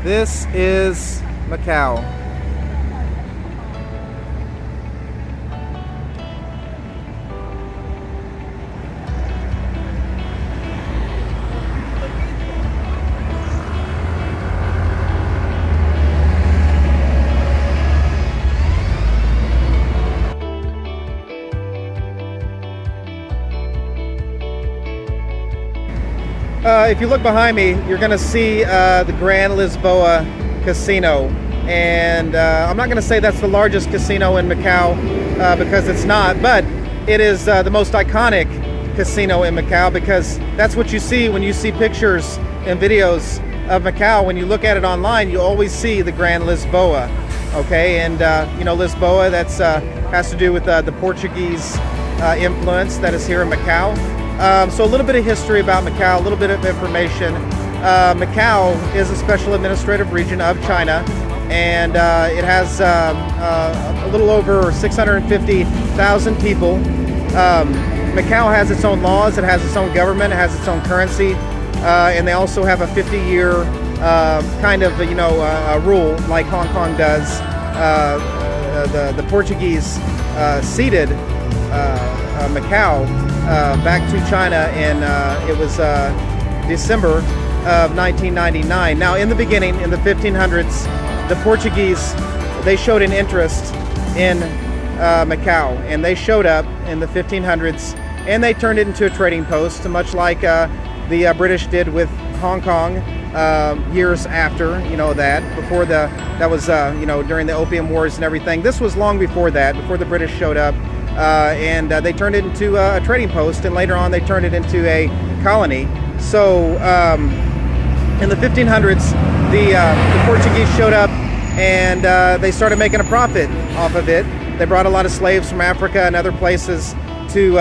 This is Macau. If you look behind me, you're going to see the Grand Lisboa Casino. And I'm not going to say that's the largest casino in Macau because it's not, but it is the most iconic casino in Macau because that's what you see when you see pictures and videos of Macau. When you look at it online, you always see the Grand Lisboa. Okay, and you know, Lisboa, that's has to do with the Portuguese influence that is here in Macau. So a little bit of history about Macau, a little bit of information. Macau is a special administrative region of China, and it has a little over 650,000 people. Macau has its own laws, it has its own government, it has its own currency, and they also have a 50-year kind of, you know, rule like Hong Kong does. The Portuguese ceded Macau back to China, and it was December of 1999. Now, in the beginning, in the 1500s, the Portuguese, they showed an interest in Macau, and they showed up in the 1500s, and they turned it into a trading post, much like the British did with Hong Kong years after, you know, before that was you know, during the Opium Wars and everything. This was long before that, before the British showed up. And they turned it into a trading post, and later on they turned it into a colony. So in the 1500s, the Portuguese showed up, and they started making a profit off of it. They brought a lot of slaves from Africa and other places to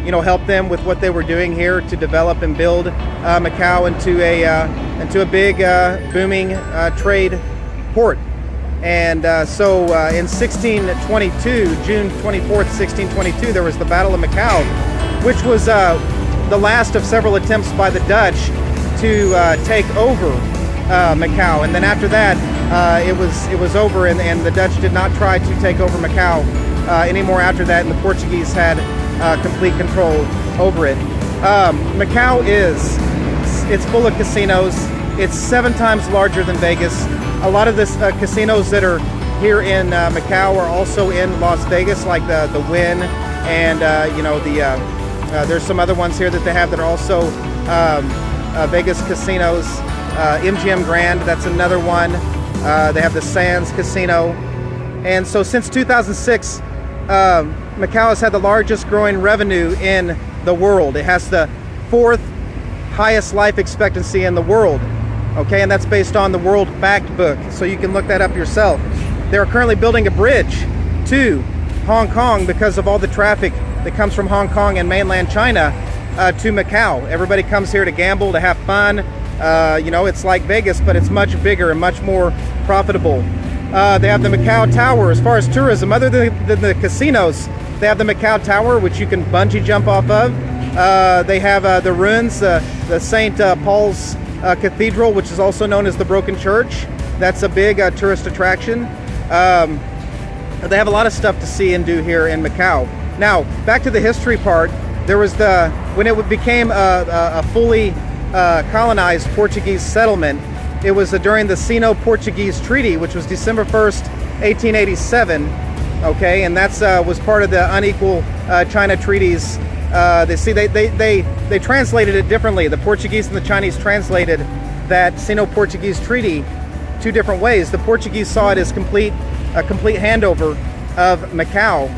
you know, help them with what they were doing here to develop and build Macau into a big booming trade port. And so in 1622, June 24th, 1622, there was the Battle of Macau, which was the last of several attempts by the Dutch to take over Macau. And then after that, it was over, and the Dutch did not try to take over Macau anymore after that, and the Portuguese had complete control over it. Macau it's full of casinos. It's 7 times larger than Vegas. A lot of the casinos that are here in Macau are also in Las Vegas, like the Wynn, and you know, there's some other ones here that they have that are also Vegas casinos. MGM Grand, that's another one. They have the Sands Casino. And so since 2006, Macau has had the largest growing revenue in the world. It has the 4th highest life expectancy in the world. Okay, and that's based on the World Fact Book, so you can look that up yourself. They're currently building a bridge to Hong Kong because of all the traffic that comes from Hong Kong and mainland China to Macau. Everybody comes here to gamble, to have fun. You know, it's like Vegas, but it's much bigger and much more profitable. They have the Macau Tower. As far as tourism, other than the casinos, they have the Macau Tower, which you can bungee jump off of. They have the ruins, the St. Paul's Cathedral, which is also known as the Broken Church. That's a big tourist attraction. They have a lot of stuff to see and do here in Macau. Now, back to the history part, there was when it became a fully colonized Portuguese settlement, it was during the Sino-Portuguese Treaty, which was December 1st, 1887. Okay, and that's was part of the unequal China treaties. They translated it differently. The Portuguese and the Chinese translated that Sino-Portuguese treaty 2 different ways. The Portuguese saw it as a complete handover of Macau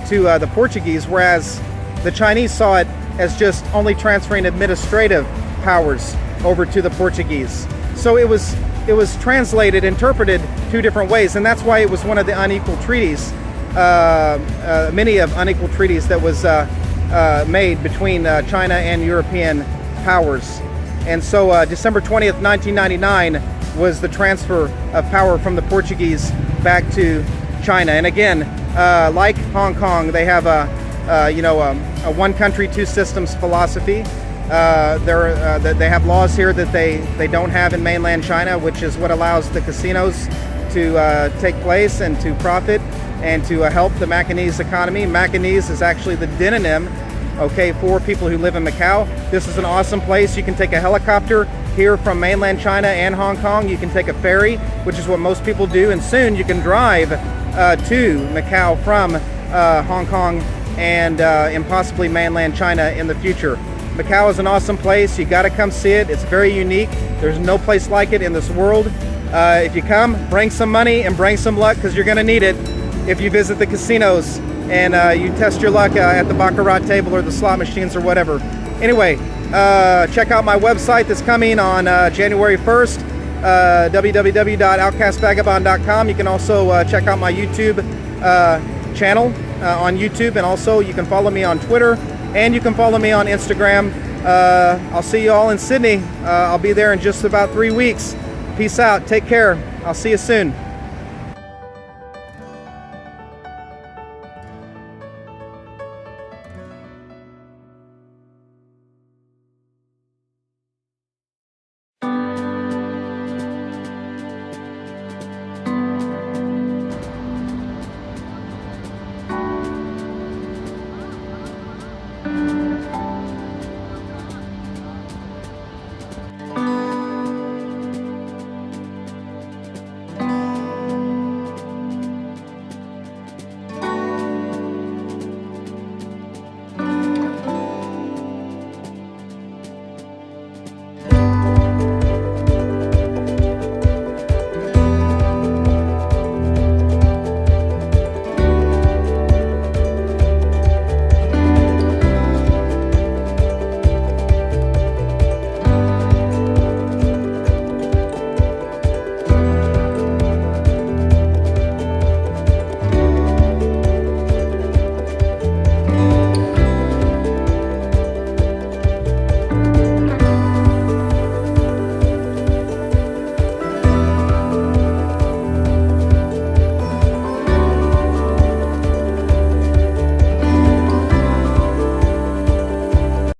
to the Portuguese, whereas the Chinese saw it as just only transferring administrative powers over to the Portuguese. So it was translated, interpreted 2 different ways, and that's why it was one of the unequal treaties, many of unequal treaties that was made between China and European powers. And so December 20th, 1999 was the transfer of power from the Portuguese back to China. And again, like Hong Kong, they have a one country, 2 systems philosophy. They have laws here that they don't have in mainland China, which is what allows the casinos to take place and to profit and to help the Macanese economy. Macanese is actually the demonym, okay, for people who live in Macau. This is an awesome place. You can take a helicopter here from mainland China and Hong Kong. You can take a ferry, which is what most people do, and soon you can drive to Macau from Hong Kong and possibly mainland China in the future. Macau is an awesome place. You got to come see it. It's very unique. There's no place like it in this world. If you come, bring some money and bring some luck, because you're going to need it if you visit the casinos and you test your luck at the baccarat table or the slot machines or whatever. Anyway, check out my website that's coming on January 1st, www.outcastvagabond.com. You can also check out my YouTube channel on YouTube, and also you can follow me on Twitter, and you can follow me on Instagram. I'll see you all in Sydney. I'll be there in just about 3 weeks. Peace out. Take care. I'll see you soon.